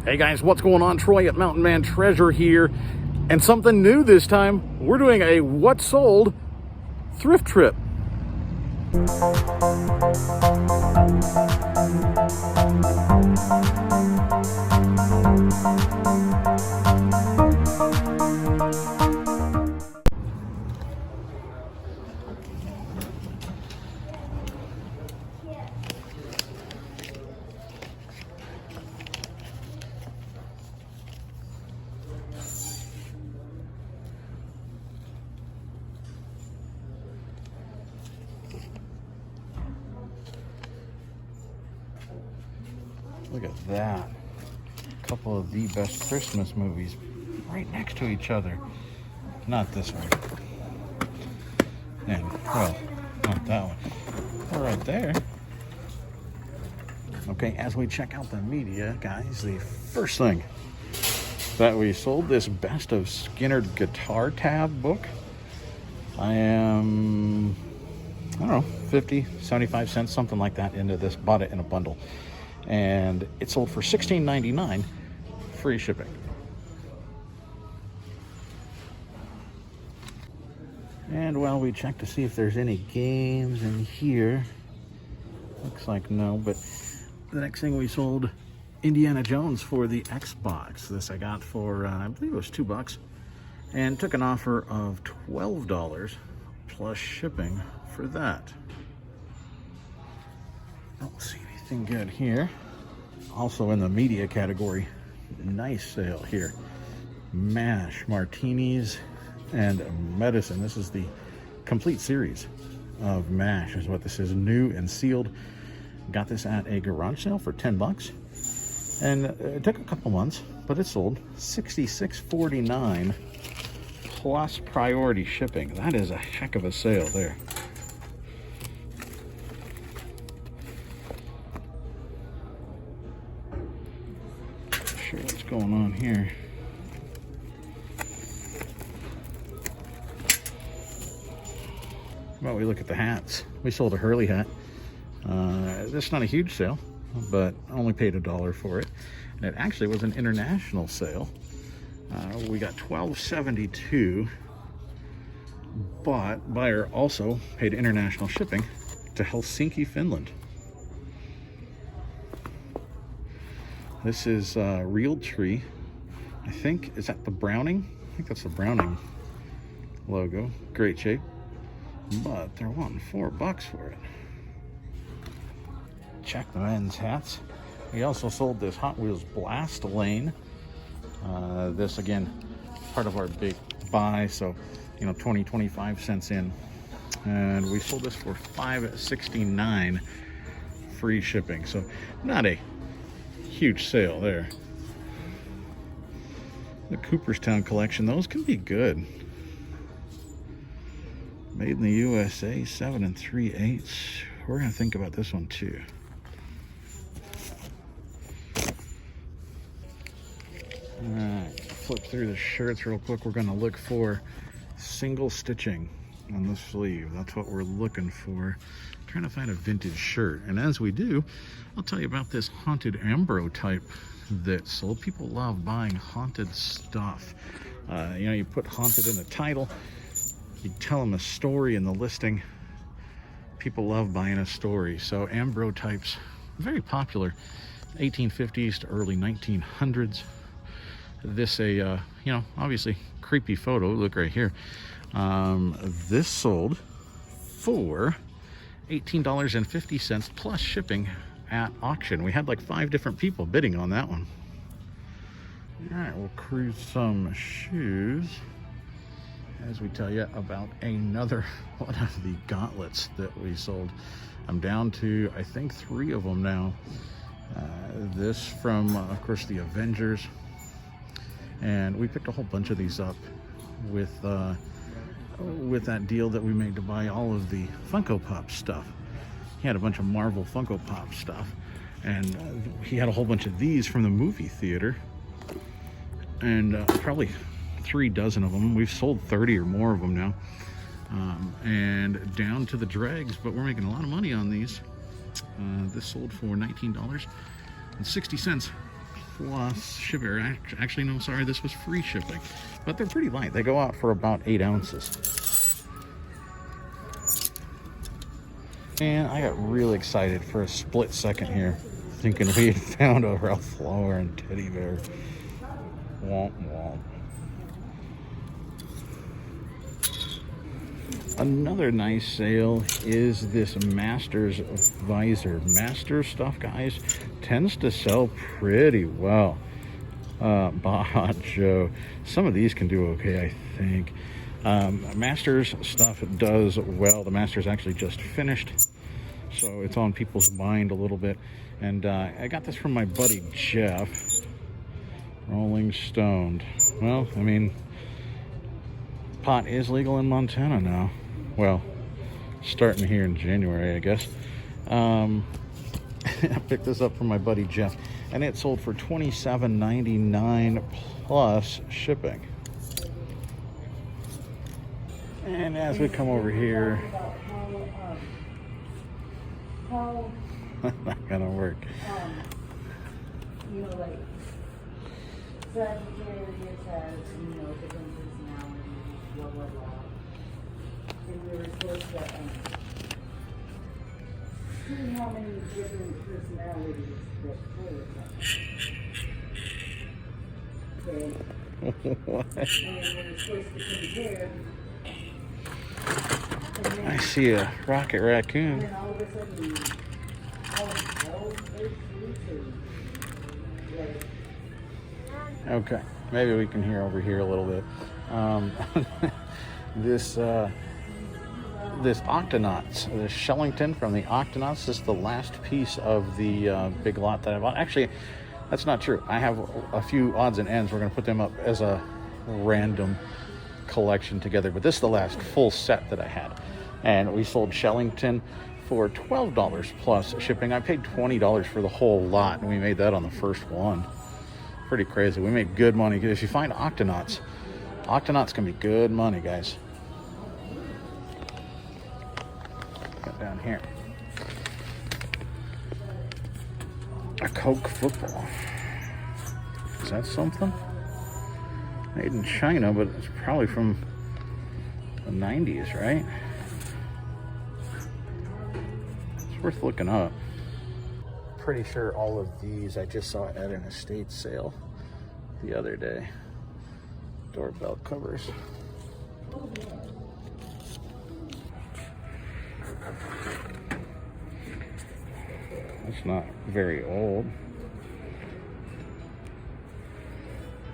Hey guys, what's going on? Troy at Mountain Man Treasure here, and something new this time. We're doing a what sold thrift trip. Look at that. A couple of the best Christmas movies right next to each other. Not this one. And, well, not that one. But right there. Okay, as we check out the media, guys, the first thing that we sold, this Best of Skinner Guitar Tab book. I don't know, 50, 75 cents, something like that into this. Bought it in a bundle. And it sold for $16.99, free shipping. And while we check to see if there's any games in here, looks like no, but the next thing we sold, Indiana Jones for the Xbox. This I got for, I believe it was $2, and took an offer of $12 plus shipping for that. Don't see anything good here. Also in the media category, nice sale here. MASH, Martinis, and Medicine. This is the complete series of MASH is what this is. New and sealed. Got this at a garage sale for $10. And it took a couple months, but it sold $66.49 plus priority shipping. That is a heck of a sale there. What's going on here? Well, we look at the hats. We sold a Hurley hat. This is not a huge sale, but only paid $1 for it. And it actually was an international sale. We got $12.72, but buyer also paid international shipping to Helsinki, Finland. This is Real Tree. I think, is that the Browning? I think that's the Browning logo. Great shape. But they're wanting $4 for it. Check the men's hats. We also sold this Hot Wheels Blast Lane. This, again, part of our big buy. So, 20, 25 cents in. And we sold this for $5.69 free shipping. So, not a huge sale there. The Cooperstown collection, those can be good. Made in the USA, 7 3/8. We're gonna think about this one too. All right, flip through the shirts real quick. We're gonna look for single stitching on the sleeve. That's what we're looking for. Trying to find a vintage shirt, and as we do, I'll tell you about this haunted Ambro type that sold. People love buying haunted stuff. You put haunted in the title, you tell them a story in the listing. People love buying a story. So Ambro types, very popular, 1850s to early 1900s. This obviously creepy photo. Look right here. This sold for $18.50 plus shipping at auction. We had like 5 different people bidding on that one. All right, we'll cruise some shoes as we tell you about another one of the gauntlets that we sold. I'm down to, I think, 3 of them now. This from, of course, the Avengers. And we picked a whole bunch of these up with that deal that we made to buy all of the Funko Pop stuff. He had a bunch of Marvel Funko Pop stuff, and he had a whole bunch of these from the movie theater, and probably 3 dozen of them. We've sold 30 or more of them now, and down to the dregs, but we're making a lot of money on these. This sold for $19.60 plus shipping. Actually, no, sorry, this was free shipping. But they're pretty light. They go out for about 8 ounces. And I got really excited for a split second here, thinking we had found a Ralph Lauren teddy bear. Womp womp. Another nice sale is this Masters visor. Master stuff, guys, tends to sell pretty well. Joe. Some of these can do okay, I think. Masters stuff does well. The Masters actually just finished, so it's on people's mind a little bit. And I got this from my buddy Jeff. Rolling Stoned. Well, I mean, pot is legal in Montana now. Well, starting here in January, I guess. I picked this up from my buddy Jeff, and it sold for $27.99 plus shipping. And as we come over here, not gonna work. You know, like Sagittarius has, you know, different personalities, blah blah blah. And we were supposed to see how many different personalities that play with them. Okay. What? And we're supposed to compare. I see a rocket raccoon. And then all of a sudden, all Okay, maybe we can hear over here a little bit. This Octonauts, this Shellington from the Octonauts. This is the last piece of the big lot that I bought. Actually, that's not true. I have a few odds and ends. We're going to put them up as a random collection together. But this is the last full set that I had. And we sold Shellington for $12 plus shipping. I paid $20 for the whole lot, and we made that on the first one. Pretty crazy. We made good money. If you find Octonauts can be good money, guys. Got down here. A Coke football. Is that something? Made in China, but it's probably from the 90s, right? It's worth looking up. Pretty sure all of these I just saw at an estate sale the other day. Doorbell covers. It's not very old.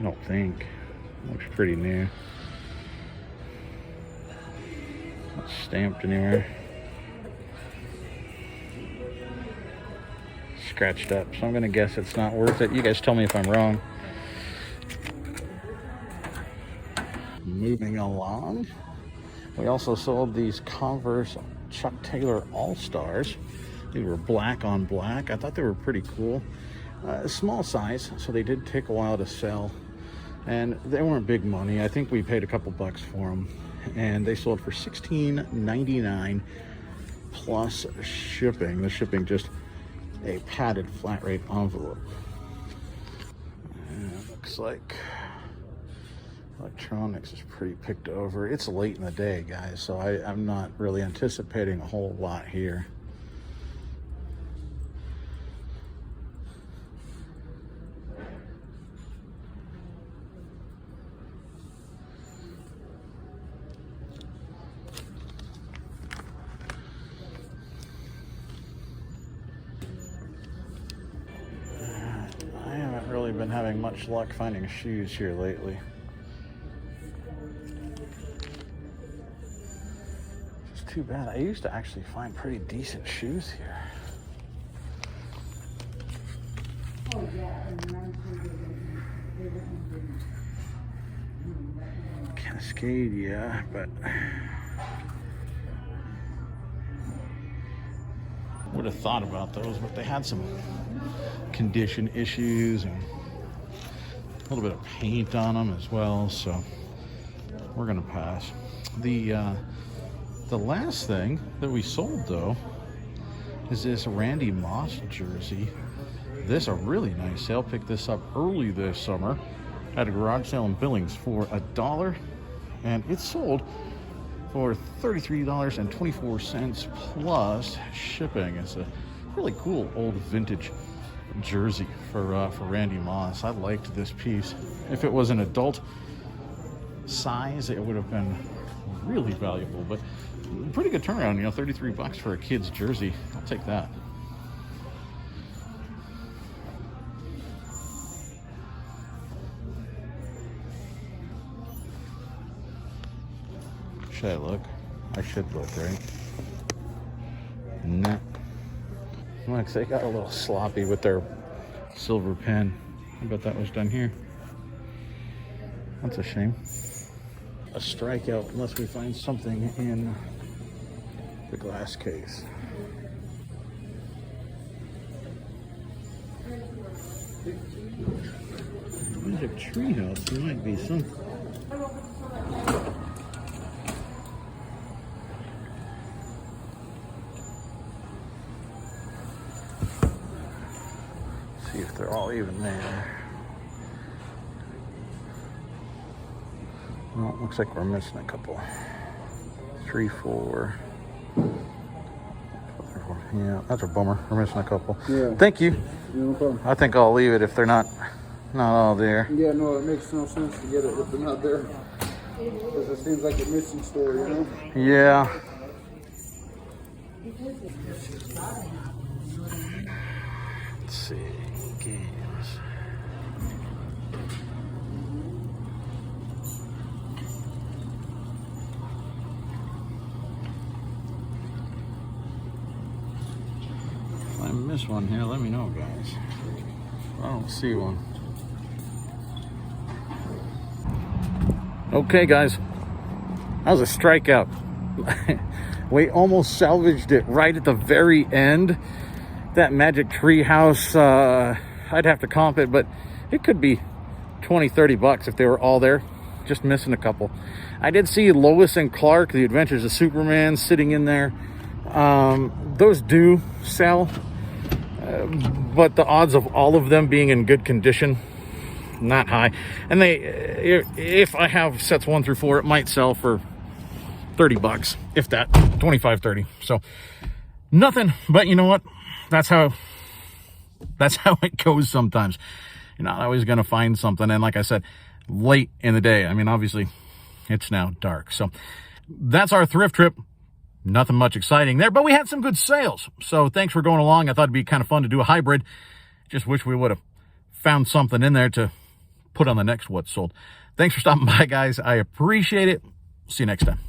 I don't think. Looks pretty new. Not stamped anywhere. Scratched up, so I'm gonna guess it's not worth it. You guys tell me if I'm wrong. Moving along, we also sold these Converse Chuck Taylor All-Stars. They were black on black. I thought they were pretty cool. Small size, so they did take a while to sell, and they weren't big money. I think we paid a couple bucks for them, and they sold for $16.99 plus shipping. The shipping just a padded flat rate envelope. And it looks like electronics is pretty picked over. It's late in the day, guys, so I'm not really anticipating a whole lot here. Been having much luck finding shoes here lately. It's too bad. I used to actually find pretty decent shoes here. Oh, yeah. Cascadia, but would have thought about those, but they had some condition issues and a little bit of paint on them as well, so we're gonna pass. The last thing that we sold though is this Randy Moss jersey. this a really nice sale. Picked this up early this summer at a garage sale in Billings for $1, and it sold for $33.24 plus shipping. It's a really cool old vintage jersey for Randy Moss. I liked this piece. If it was an adult size, it would have been really valuable, but pretty good turnaround, you know, 33 bucks for a kid's jersey. I'll take that. Should I look? I should look, right? No. Looks they got a little sloppy with their silver pen. I bet that was done here. That's a shame. A strikeout unless we find something in the glass case. Magic Treehouse, there might be something. See if they're all even there. Well, it looks like we're missing a couple. 3, 4. Yeah, that's a bummer. We're missing a couple. Yeah. Thank you. No problem. I think I'll leave it if they're not all there. Yeah, no, it makes no sense to get it if they're not there. Because it seems like a missing story, you know? Yeah. Let's see. Games. If I miss one here, let me know, guys. I don't see one. Okay, guys. That was a strikeout. We almost salvaged it right at the very end. That Magic Treehouse, I'd have to comp it, but it could be 20, 30 bucks if they were all there. Just missing a couple. I did see Lois and Clark, The Adventures of Superman, sitting in there. Those do sell, but the odds of all of them being in good condition, not high. And if I have sets 1 through 4, it might sell for 30 bucks, if that, 25, 30. So nothing, but you know what? That's how it goes sometimes. You're not always going to find something. And like I said, late in the day, I mean, obviously it's now dark. So that's our thrift trip. Nothing much exciting there, but we had some good sales. So thanks for going along. I thought it'd be kind of fun to do a hybrid. Just wish we would have found something in there to put on the next What's Sold. Thanks for stopping by, guys. I appreciate it. See you next time.